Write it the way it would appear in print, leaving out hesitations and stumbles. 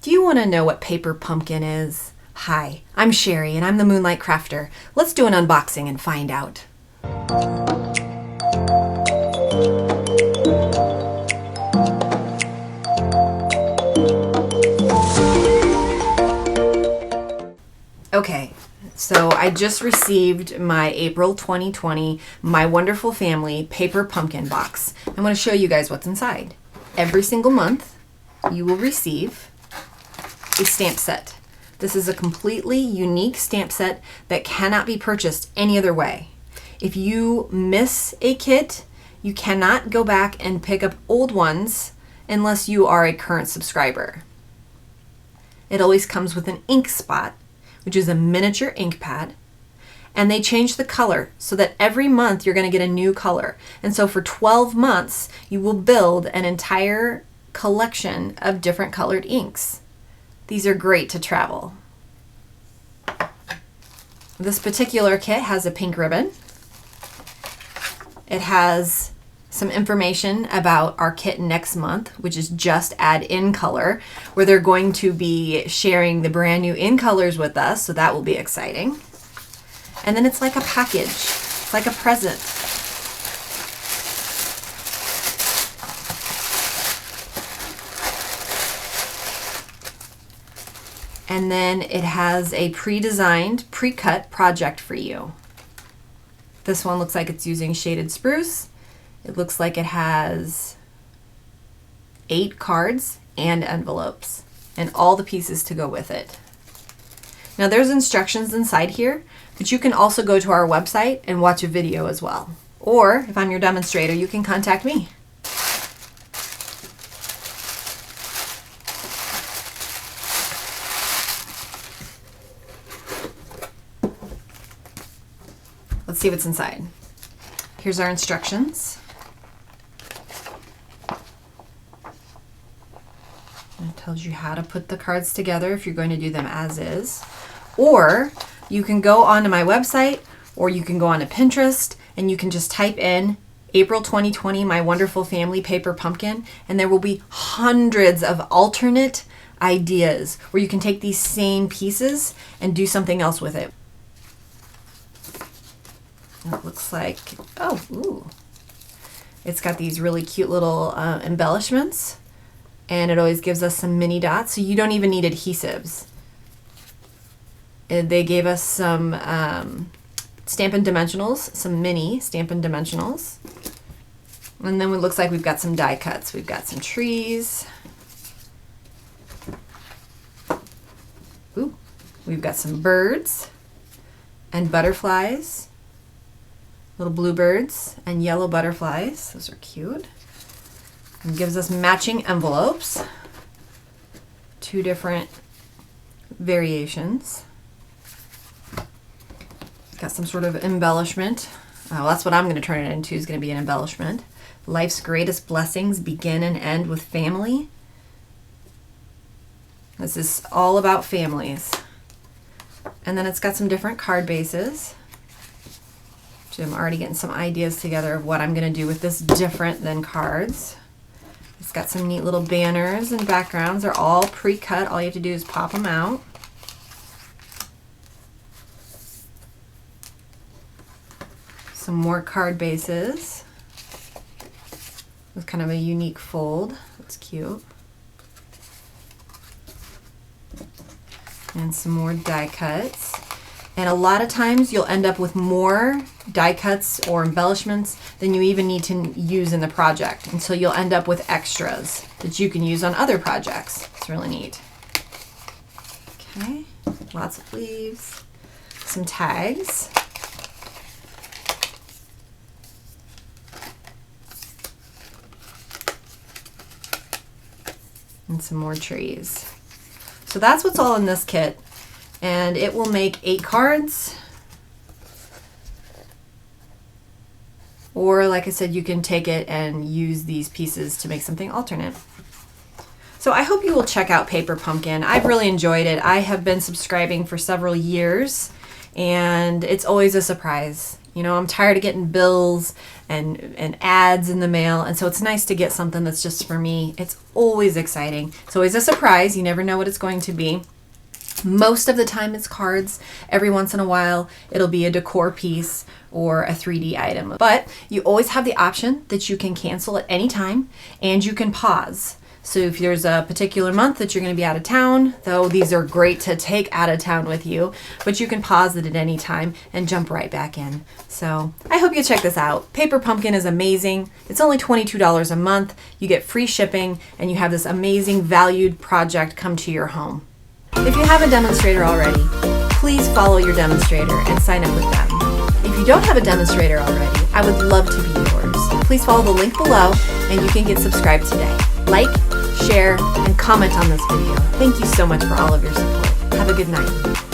Do you want to know what paper pumpkin is? Hi, I'm Sherry and I'm the Moonlight Crafter. Let's do an unboxing and find out. Okay, so I just received my April 2020 My Wonderful Family paper pumpkin box. I'm going to show you guys what's inside. Every single month you will receive a stamp set. This is a completely unique stamp set that cannot be purchased any other way. If you miss a kit, you cannot go back and pick up old ones unless you are a current subscriber. It always comes with an ink spot, which is a miniature ink pad, and they change the color so that every month you're going to get a new color. And so for 12 months, you will build an entire collection of different colored inks. These are great to travel. This particular kit has a pink ribbon. It has some information about our kit next month, which is Just Add In Color, where they're going to be sharing the brand new in colors with us, so that will be exciting. And then it's like a package, it's like a present. And then it has a pre-designed, pre-cut project for you. This one looks like it's using shaded spruce. It looks like it has 8 cards and envelopes and all the pieces to go with it. Now there's instructions inside here, but you can also go to our website and watch a video as well. Or if I'm your demonstrator, you can contact me. Let's see what's inside. Here's our instructions. It tells you how to put the cards together if you're going to do them as is. Or you can go onto my website, or you can go onto Pinterest and you can just type in April 2020 My Wonderful Family paper pumpkin, and there will be hundreds of alternate ideas where you can take these same pieces and do something else with it. It looks like, it's got these really cute little embellishments, and it always gives us some mini dots, so you don't even need adhesives. They gave us some Stampin' Dimensionals, some mini Stampin' Dimensionals, and then it looks like we've got some die cuts. We've got some trees. We've got some birds and butterflies. Little bluebirds and yellow butterflies. Those are cute. And gives us matching envelopes. 2 different variations. Got some sort of embellishment. Well, that's what I'm going to turn it into, is going to be an embellishment. Life's greatest blessings begin and end with family. This is all about families. And then it's got some different card bases. I'm already getting some ideas together of what I'm going to do with this different than cards. It's got some neat little banners and backgrounds. They're all pre-cut. All you have to do is pop them out. Some more card bases with kind of a unique fold. That's cute. And some more die cuts. And a lot of times you'll end up with more die cuts or embellishments than you even need to use in the project. And so you'll end up with extras that you can use on other projects. It's really neat. Okay, lots of leaves, some tags. And some more trees. So that's what's all in this kit. And it will make 8 cards. Or like I said, you can take it and use these pieces to make something alternate. So I hope you will check out Paper Pumpkin. I've really enjoyed it. I have been subscribing for several years, and it's always a surprise. You know, I'm tired of getting bills and ads in the mail, and so it's nice to get something that's just for me. It's always exciting. It's always a surprise. You never know what it's going to be. Most of the time it's cards. Every once in a while it'll be a decor piece or a 3D item. But you always have the option that you can cancel at any time, and you can pause. So if there's a particular month that you're going to be out of town, though these are great to take out of town with you, but you can pause it at any time and jump right back in. So I hope you check this out. Paper Pumpkin is amazing. It's only $22 a month. You get free shipping, and you have this amazing valued project come to your home. If you have a demonstrator already, please follow your demonstrator and sign up with them. If you don't have a demonstrator already, I would love to be yours. Please follow the link below and you can get subscribed today. Like, share, and comment on this video. Thank you so much for all of your support. Have a good night.